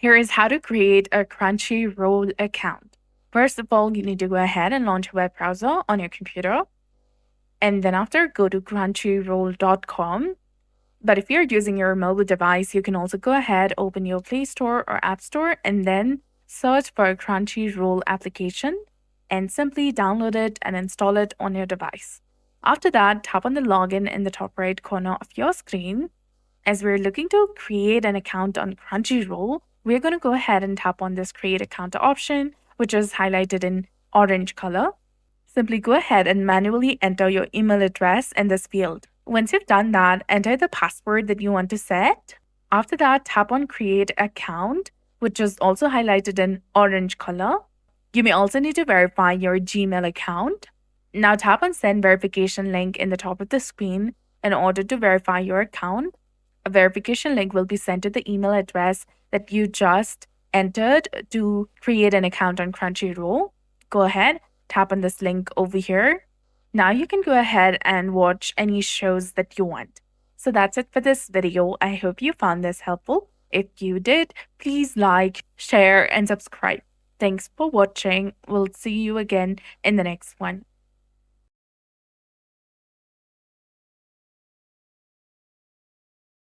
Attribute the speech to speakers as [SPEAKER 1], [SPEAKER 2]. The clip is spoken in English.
[SPEAKER 1] Here is how to create a Crunchyroll account. First of all, you need to go ahead and launch a web browser on your computer. And then after, go to crunchyroll.com. But if you're using your mobile device, you can also go ahead, open your Play Store or App Store, and then search for a Crunchyroll application and simply download it and install it on your device. After that, tap on the login in the top right corner of your screen. As we're looking to create an account on Crunchyroll, we're going to go ahead and tap on this create account option, which is highlighted in orange color. Simply go ahead and manually enter your email address in this field. Once you've done that, enter the password that you want to set. After that, tap on create account, which is also highlighted in orange color. You may also need to verify your Gmail account. Now tap on send verification link in the top of the screen in order to verify your account. A verification link will be sent to the email address that you just entered to create an account on Crunchyroll. Go ahead, tap on this link over here. Now you can go ahead and watch any shows that you want. So that's it for this video. I hope you found this helpful. If you did, please like, share, and subscribe. Thanks for watching. We'll see you again in the next one.